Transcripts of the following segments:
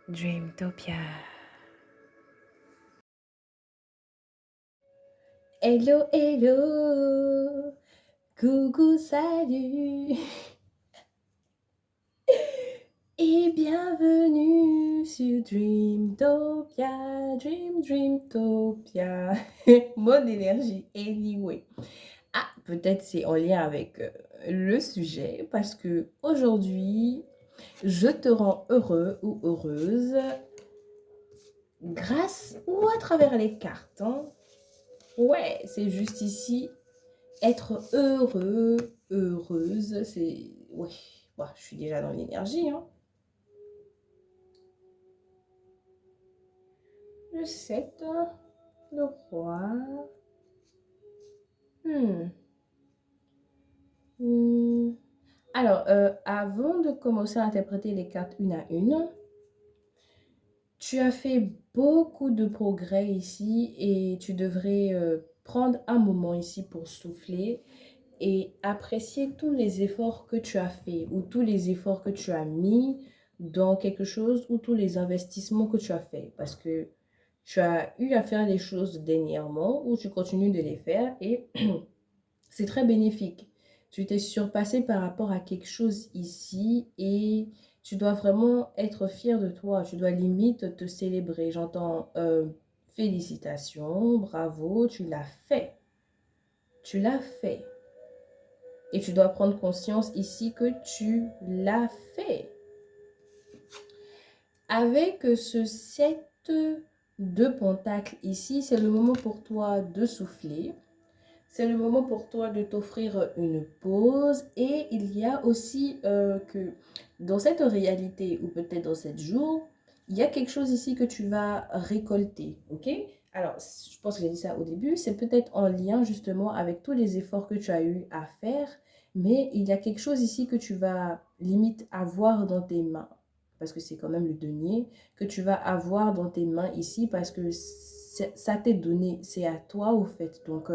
Dreamtopia. Hello, hello. Coucou, salut. Et bienvenue sur Dreamtopia. Dreamtopia. Mon énergie, anyway. Ah, peut-être c'est en lien avec le sujet parce que aujourd'hui, je te rends heureux ou heureuse grâce ou à travers les cartes. Hein. Ouais, c'est juste ici. Être heureux, heureuse, c'est... Ouais, ouais, je suis déjà dans l'énergie. Hein. Le 7, le roi. Hmm. Hmm. Alors, avant de commencer à interpréter les cartes une à une, tu as fait beaucoup de progrès ici et tu devrais prendre un moment ici pour souffler et apprécier tous les efforts que tu as fait ou tous les efforts que tu as mis dans quelque chose ou tous les investissements que tu as fait parce que tu as eu à faire des choses dernièrement ou tu continues de les faire et c'est très bénéfique. Tu t'es surpassé par rapport à quelque chose ici et tu dois vraiment être fier de toi. Tu dois limite te célébrer. J'entends félicitations, bravo, tu l'as fait. Tu l'as fait. Et tu dois prendre conscience ici que tu l'as fait. Avec ce 7 de pentacles ici, c'est le moment pour toi de souffler. C'est le moment pour toi de t'offrir une pause. Et il y a aussi que dans cette réalité ou peut-être dans 7 jours, il y a quelque chose ici que tu vas récolter. Ok? Alors, je pense que j'ai dit ça au début. C'est peut-être en lien justement avec tous les efforts que tu as eu à faire. Mais il y a quelque chose ici que tu vas limite avoir dans tes mains. Parce que c'est quand même le denier que tu vas avoir dans tes mains ici parce que ça t'est donné. C'est à toi au fait. Donc,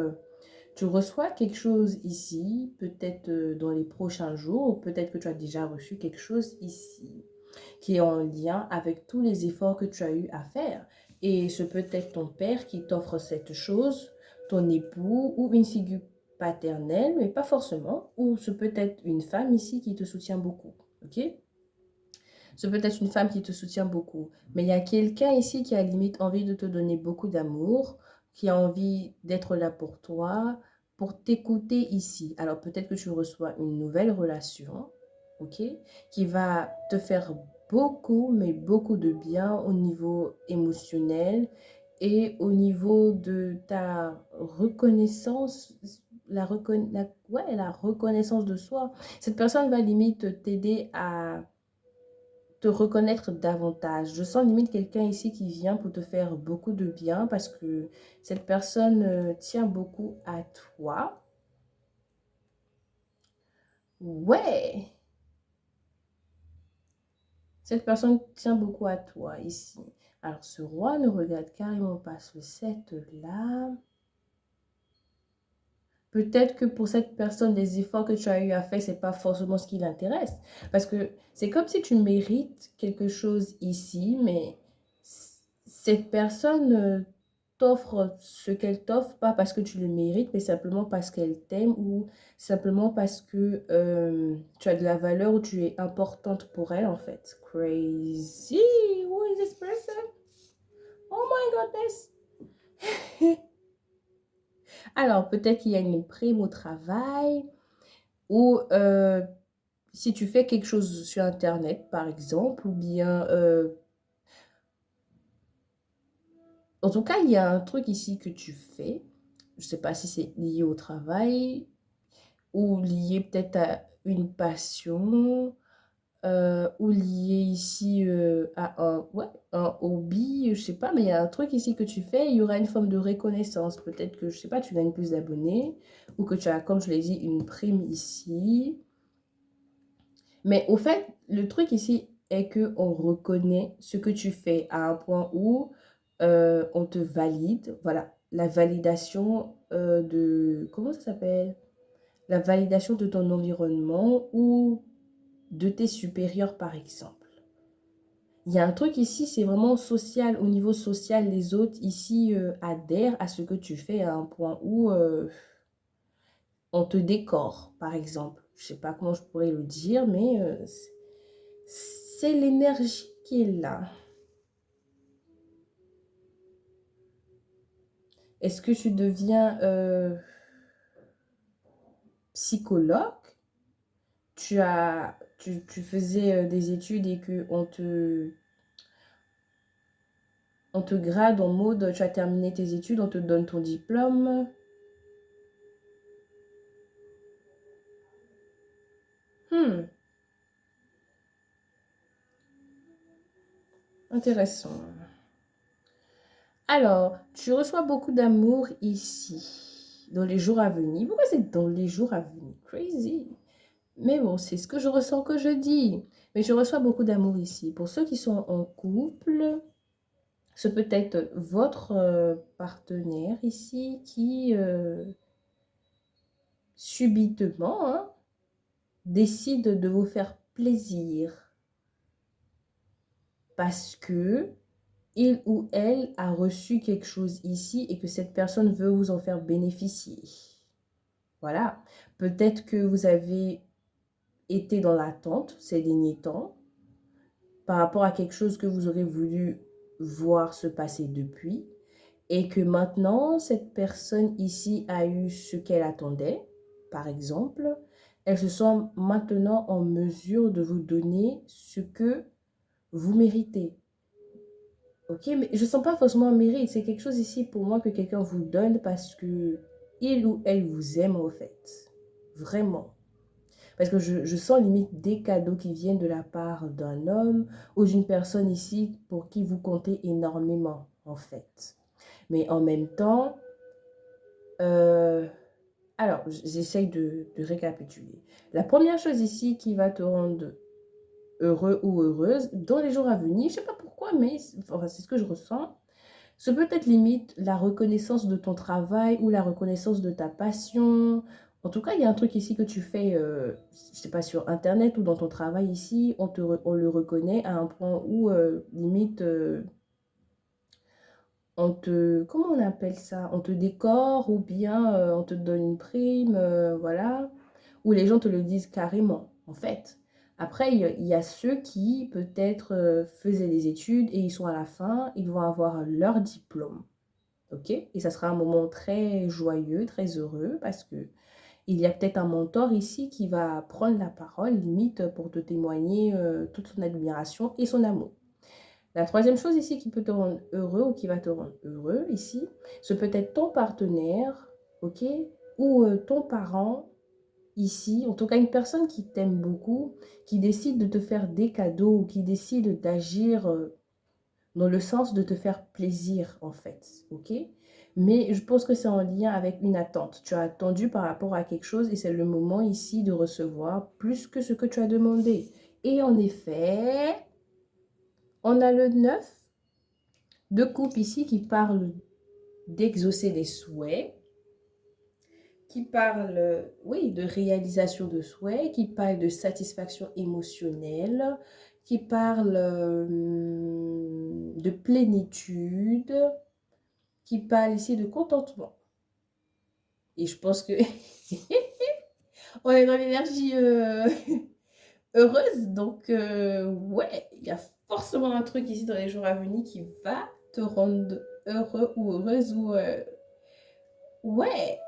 tu reçois quelque chose ici, peut-être dans les prochains jours, ou peut-être que tu as déjà reçu quelque chose ici, qui est en lien avec tous les efforts que tu as eu à faire. Et ce peut être ton père qui t'offre cette chose, ton époux ou une figure paternelle, mais pas forcément, ou ce peut être une femme ici qui te soutient beaucoup. Ok? Ce peut être une femme qui te soutient beaucoup. Mais il y a quelqu'un ici qui a limite envie de te donner beaucoup d'amour, qui a envie d'être là pour toi, pour t'écouter ici. Alors peut-être que tu reçois une nouvelle relation, ok, qui va te faire beaucoup, mais beaucoup de bien au niveau émotionnel et au niveau de ta reconnaissance, ouais, la reconnaissance de soi. Cette personne va limite t'aider à te reconnaître davantage. Je sens limite quelqu'un ici qui vient pour te faire beaucoup de bien parce que cette personne tient beaucoup à toi. Ouais, cette personne tient beaucoup à toi ici. Alors ce roi ne regarde carrément pas ce 7 là. Peut-être que pour cette personne, les efforts que tu as eu à faire, c'est pas forcément ce qui l'intéresse. Parce que c'est comme si tu mérites quelque chose ici, mais cette personne t'offre ce qu'elle t'offre, pas parce que tu le mérites, mais simplement parce qu'elle t'aime ou simplement parce que tu as de la valeur ou tu es importante pour elle, en fait. Crazy! Who is this person? Oh my goodness! Alors, peut-être qu'il y a une prime au travail ou si tu fais quelque chose sur Internet, par exemple, ou bien, en tout cas, il y a un truc ici que tu fais. Je ne sais pas si c'est lié au travail ou lié peut-être à une passion ou lié ici à ouais, un hobby, je sais pas, mais il y a un truc ici que tu fais, il y aura une forme de reconnaissance. Peut-être que, je sais pas, tu gagnes plus d'abonnés ou que tu as, comme je l'ai dit, une prime ici. Mais au fait, le truc ici est que on reconnaît ce que tu fais à un point où on te valide. Voilà, la validation de... Comment ça s'appelle? La validation de ton environnement ou de tes supérieurs, par exemple. Il y a un truc ici, c'est vraiment social. Au niveau social, les autres ici adhèrent à ce que tu fais à un point où on te décore, par exemple. Je sais pas comment je pourrais le dire, mais c'est l'énergie qui est là. Est-ce que tu deviens psychologue? Tu faisais des études et que on te grade en mode, tu as terminé tes études, on te donne ton diplôme. Hmm, intéressant. Alors, tu reçois beaucoup d'amour ici, dans les jours à venir. Pourquoi c'est dans les jours à venir? Crazy. Mais bon, c'est ce que je ressens que je dis. Mais je reçois beaucoup d'amour ici. Pour ceux qui sont en couple, ce peut être votre partenaire ici qui subitement décide de vous faire plaisir parce que il ou elle a reçu quelque chose ici et que cette personne veut vous en faire bénéficier. Voilà. Peut-être que vous avez été dans l'attente ces derniers temps par rapport à quelque chose que vous aurez voulu voir se passer depuis et que maintenant cette personne ici a eu ce qu'elle attendait, par exemple, elle se sent maintenant en mesure de vous donner ce que vous méritez. Ok, mais je ne sens pas forcément un mérite, c'est quelque chose ici pour moi que quelqu'un vous donne parce que il ou elle vous aime en fait. Vraiment. Parce que je sens limite des cadeaux qui viennent de la part d'un homme ou d'une personne ici pour qui vous comptez énormément, en fait. Mais en même temps, euh, alors, j'essaye de récapituler. La première chose ici qui va te rendre heureux ou heureuse dans les jours à venir, je ne sais pas pourquoi, mais enfin, c'est ce que je ressens. Ce peut être limite la reconnaissance de ton travail ou la reconnaissance de ta passion. En tout cas, il y a un truc ici que tu fais, je sais pas, sur Internet ou dans ton travail ici, on le reconnaît à un point où, limite, comment on appelle ça? On te décore ou bien on te donne une prime, voilà. Ou les gens te le disent carrément, en fait. Après, il y a ceux qui, peut-être, faisaient des études et ils sont à la fin, ils vont avoir leur diplôme. Ok? Et ça sera un moment très joyeux, très heureux, parce que il y a peut-être un mentor ici qui va prendre la parole, limite, pour te témoigner toute son admiration et son amour. La troisième chose ici qui peut te rendre heureux ou qui va te rendre heureux ici, ce peut être ton partenaire, ok? Ou ton parent ici, en tout cas une personne qui t'aime beaucoup, qui décide de te faire des cadeaux ou qui décide d'agir dans le sens de te faire plaisir en fait, ok? Mais je pense que c'est en lien avec une attente. Tu as attendu par rapport à quelque chose et c'est le moment ici de recevoir plus que ce que tu as demandé. Et en effet, on a le 9 de coupe ici qui parle d'exaucer des souhaits, qui parle, oui, de réalisation de souhaits, qui parle de satisfaction émotionnelle, qui parle de plénitude, qui parle ici de contentement. Et je pense que on est dans l'énergie heureuse. Donc, ouais, il y a forcément un truc ici dans les jours à venir qui va te rendre heureux ou heureuse. Ou, ouais,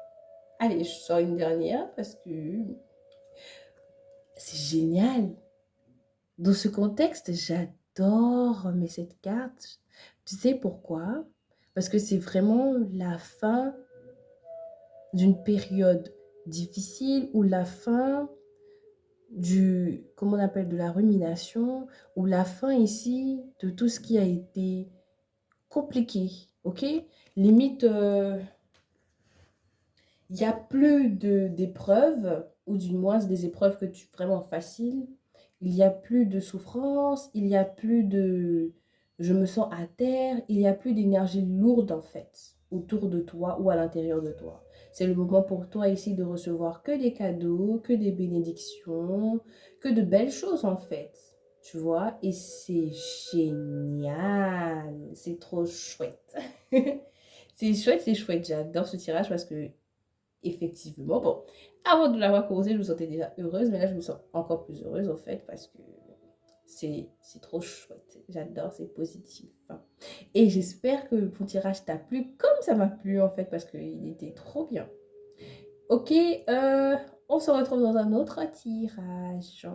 allez, je sors une dernière parce que c'est génial. Dans ce contexte, j'adore mais cette carte. Tu sais pourquoi? Parce que c'est vraiment la fin d'une période difficile ou la fin comment on appelle, de la rumination ou la fin ici de tout ce qui a été compliqué, ok? Limite, il n'y a plus d'épreuves, ou du moins des épreuves que tu vraiment faciles. Il n'y a plus de souffrance, il n'y a plus de je me sens à terre, il n'y a plus d'énergie lourde en fait autour de toi ou à l'intérieur de toi. C'est le moment pour toi ici de recevoir que des cadeaux, que des bénédictions, que de belles choses en fait. tu vois, et c'est génial, c'est trop chouette. C'est chouette, j'adore ce tirage parce que, effectivement, bon, avant de l'avoir commencé, je me sentais déjà heureuse, mais là, je me sens encore plus heureuse, en fait, parce que c'est trop chouette. J'adore, c'est positif. Et j'espère que mon tirage t'a plu comme ça m'a plu, en fait, parce qu'il était trop bien. Ok, on se retrouve dans un autre tirage.